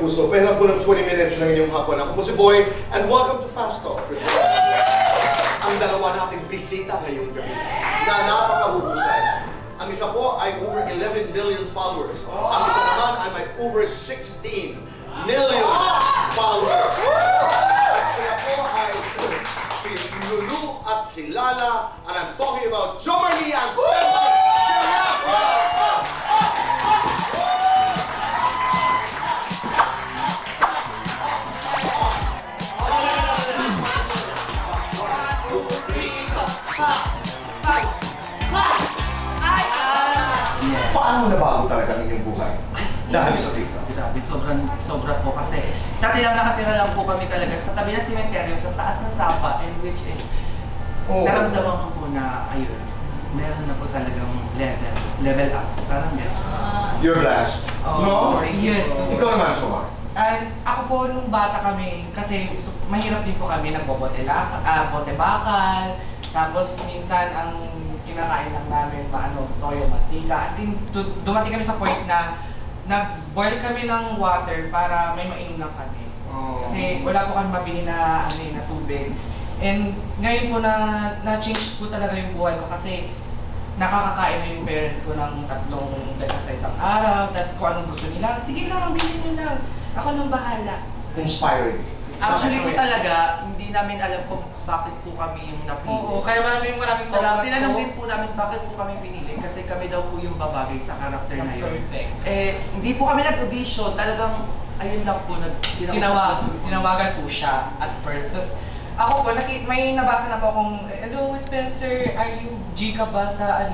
puso. Pera po ng 20 minutes ng inyong hapon. Ako po si Boy, and welcome to Fast Talk. Ang dalawa nating bisita ngayong gabi na napakahuhusay. Ang isa po ay over 11 million followers. Ang isa naman ay may over 16 million followers. At sila po ay si Lulu at si Lala, and I'm talking about Jo Marie and Spencer Giraffe! Paano nabago talaga ang inyong buhay? Dahil sa TikTok? Grabe, sobra po kasi nakatira lang po kami talaga sa tabi ng sementeryo, sa taas ng Sapa, and which is, naramdaman ko po na, ayun, meron na po talagang level up, parang gano'n. You're blessed? No? Yes. Ikaw naman, Soma? Ako po nung bata kami, kasi mahirap din po kami bote bakal, tapos minsan ang kinakain lang namin toyo, mantika. As in, dumating kami sa point na nag-boil kami ng water para may mainom lang kami. Kasi wala po kami mabili na tubig. And ngayon po na-change po talaga yung buhay ko kasi nakakakain na yung parents ko ng 3 beses sa isang araw. Tapos kung anong gusto nila, sige lang, bilhin nyo lang. Ako nang bahala. Inspiring. Actually po talaga, hindi namin alam kung bakit po kami yung napili. Oo, kaya maraming salamat po. Tinanong din po namin bakit po kami pinili kasi kami daw po yung babagay sa karakter na yun. Perfect. Hindi po kami nag-audition, talagang ayun lang po, tinawagan po siya at first. Tapos ako po, may nabasa na po akong, hello Spencer, are you G ka ba sa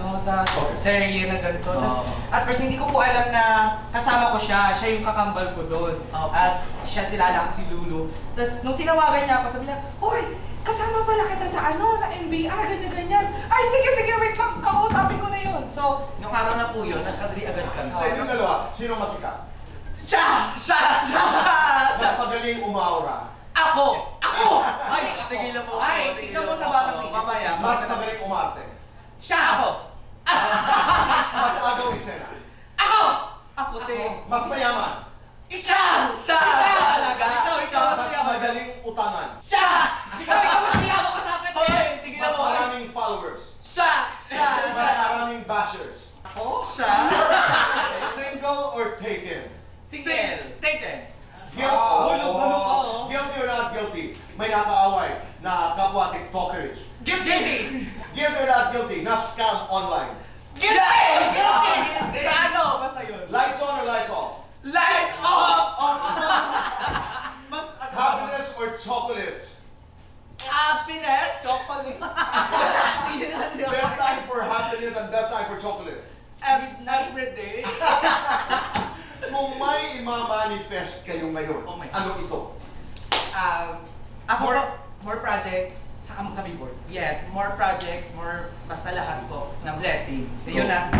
serye na ganito? Tapos at first hindi ko po alam na kasama ko siya yung kakambal ko doon. As siya sila si Lulu. Tapos nung tinawagan niya ako, sabi niya, hoy, kasama pala kita sa MBR, ganyan. Ay, sige, wait lang, kakausapin ko na yun. So, nung araw na po yun, nag-agree agad kami. Sa inyong dalawa, sino masikat? Siya! Mas magaling umaura. Ako! Ay, tigilan mo. Ay, tignan mo sa batang picture. Mamaya. Mas magaling umarte. siya! Ako! Mas agaw eksena. Ako! Ako, te. Mas mayaman. Siya! Siya! Talaga! Ikaw! Mas magaling utangan. Siya! Ikaw mas niyaman ka sa akin, Hoy, eh! tigilan Mas mo. maraming followers. Siya! Mas maraming bashers. Ako? Siya? Single or taken? Single! Taken. Guilty or not guilty? May nakaaway na kapwa TikTokers. Guilty! Guilty or not guilty? Na scam online. Guilty! Guilty! Sa ano? Basta yun. Lights on or lights off? Lights off! Mas ano? Happiness or chocolates? Happiness! Chocolate. Best time for happiness and best time for chocolates. Every day. Kung may ima-manifest kayo ngayon, Oh my God. ano ito? Ako More projects, saka kami board. Yes, more projects, more basta lahat po ng blessing. Yun na.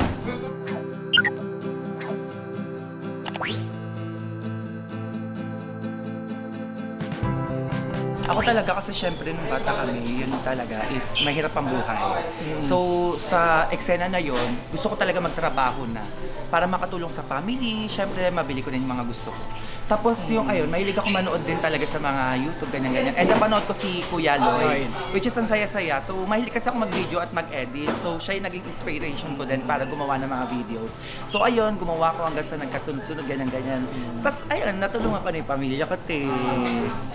Ako talaga kasi syempre nung bata kami, yun talaga is mahirap ang buhay. So sa eksena na yun, gusto ko talaga magtrabaho na para makatulong sa family, syempre mabili ko din yung mga gusto ko. Tapos yung ayun, mahilig ako manood din talaga sa mga YouTube, ganyan-ganyan. And napanood ko si Kuya Lloyd, which is ang saya-saya. So mahilig kasi ako mag-video at mag-edit. So siya yung naging inspiration ko din para gumawa ng mga videos. So ayun, gumawa ko hanggang sa nagkasunod-sunod, ganyan-ganyan. Tapos ayun, natulungan ko na yung pamilya ko, te.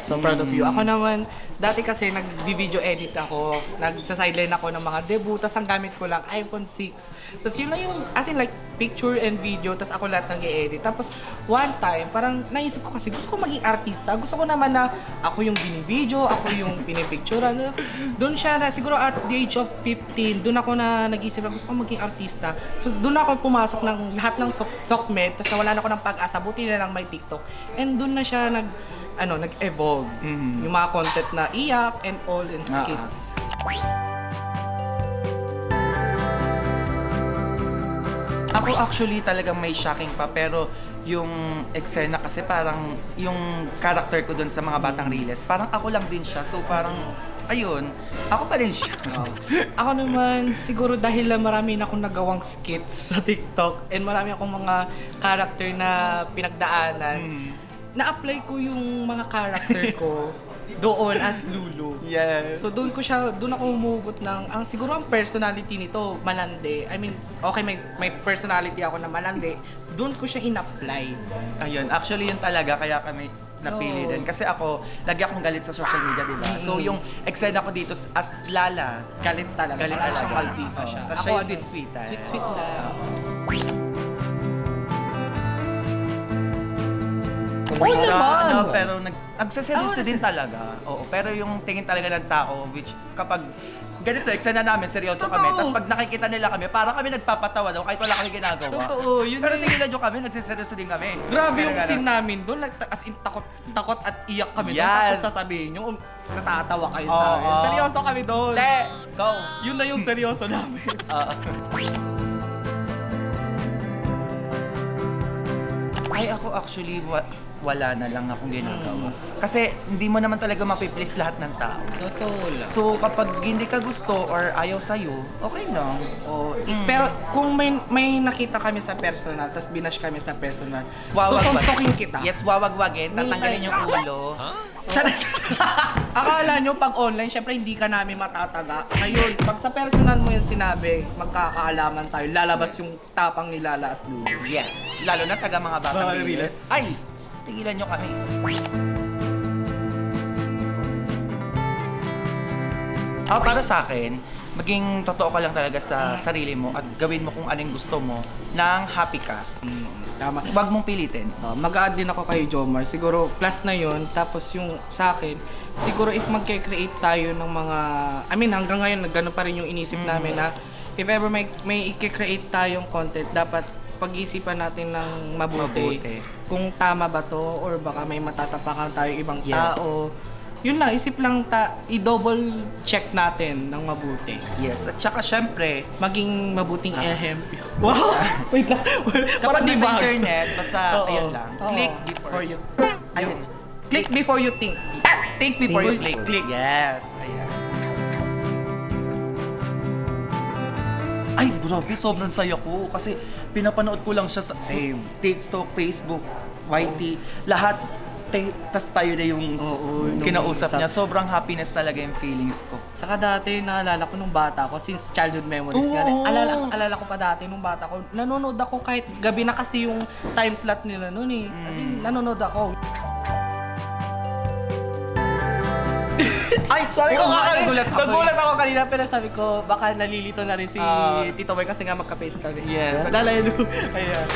So proud of you. Ako naman, dati kasi nag-video edit ako, nagsa-sideline ako ng mga debut, tapos ang gamit ko lang iPhone 6. Tapos yun lang yung, as in like, picture and video, tapos ako lahat ng i-edit. Tapos one time, parang naisip ko kasi gusto ko maging artista. Gusto ko naman na ako yung binibideo, ako yung pinipicturean. Doon siya na, siguro at the age of 15, doon ako na nag-isip na gusto ko maging artista. So doon ako pumasok ng lahat ng SOCMED, tapos nawala na ako ng pag-asa, buti na lang may TikTok. And doon na siya nag-evolve. Yung mga content na iyak and all and skits. Ako actually talagang may shocking pa, pero yung eksena kasi parang yung character ko dun sa mga batang Riles, parang ako lang din siya. So parang ayun, ako pa din siya. Ako naman, siguro dahil marami na akong nagawang skits sa TikTok and marami akong mga character na pinagdaanan, na-apply ko yung mga character ko doon as Lulu. Yes. So doon ako humugot ng, siguro ang personality nito, malandi. I mean, okay, may personality ako na malandi. Doon ko siya in-apply. Ayun, actually yun talaga, kaya kami napili din. Kasi ako, lagi akong galit sa social media, di ba? So yung eksena ko dito as Lala, Galit talaga. galit Parang talaga. siyang maldita siya. Tapos siya yung sweet-sweet. Sweet-sweet lang. Oo naman! pero nagsaseryoso din talaga. Oo, pero yung tingin talaga ng tao, which kapag ganito, eksena namin, seryoso kami. Tapos pag nakikita nila kami, parang kami nagpapatawa daw kahit wala kami ginagawa. Totoo, yun Pero eh. tingilan nyo kami, nagsiseryoso din kami. Grabe yung Kaya scene ganun. namin doon, like, as in takot at iyak kami doon. Yes. Tapos sasabihin nyo, natatawa kayo sa amin. Oo. Seryoso kami doon. Le, go! Yun na yung seryoso namin. Ay, ako actually, wala na lang akong ginagawa. Kasi hindi mo naman talaga mapiplease lahat ng tao. Totoo lang. So kapag hindi ka gusto or ayaw sa'yo, okay lang. Pero kung may nakita kami sa personal, tapos binash kami sa personal, Wawagwag. susuntokin kita. Yes, wawagwagin, tatanggalin yung ulo. Akala nyo pag online, syempre hindi ka namin matataga. Ngayon, pag sa personal mo yung sinabi, magkakaalaman tayo. Lalabas yung tapang ni Lala at Lulu. Yes, lalo na taga mga batang Mga Riles. Ay, tigilan nyo kami. Para sa akin, maging totoo ka lang talaga sa sarili mo at gawin mo kung anong gusto mo nang happy ka. Tama. Huwag mong pilitin. Mag-add din ako kay Jomar. Siguro plus na yun. Tapos yung sa akin, siguro if magke-create tayo ng mga... I mean, hanggang ngayon, gano'n pa rin yung inisip namin na if ever may i-create tayong content, dapat pag-isipan natin ng mabuti. Kung tama ba to or baka may matatapakan tayo ibang tao. Yun lang, isip lang i-double check natin ng mabuti. Yes, at saka syempre, Maging mabuting Wow! Wait lang. kapag di nasa ba? internet, basta Oo. ayan lang. Oo. Click before you. Ayun. Click before you think. Think before you Click. click. Yes. Ayan. Ay, grabe, sobrang saya ko. Kasi pinapanood ko lang siya sa TikTok, Facebook, YT, lahat. Tas tayo na yung kinausap niya. Sobrang happiness talaga yung feelings ko. Saka dati, naalala ko nung bata ko, since childhood memories nga rin. Alala ko pa dati nung bata ko, nanonood ako kahit gabi na kasi yung time slot nila noon eh. Kasi nanonood ako. Ay, sabi ko Nagulat ako kanina, pero sabi ko, baka nalilito na rin si Tito Boy kasi nga magka-face kami. Yes. Dalayo. Ayan.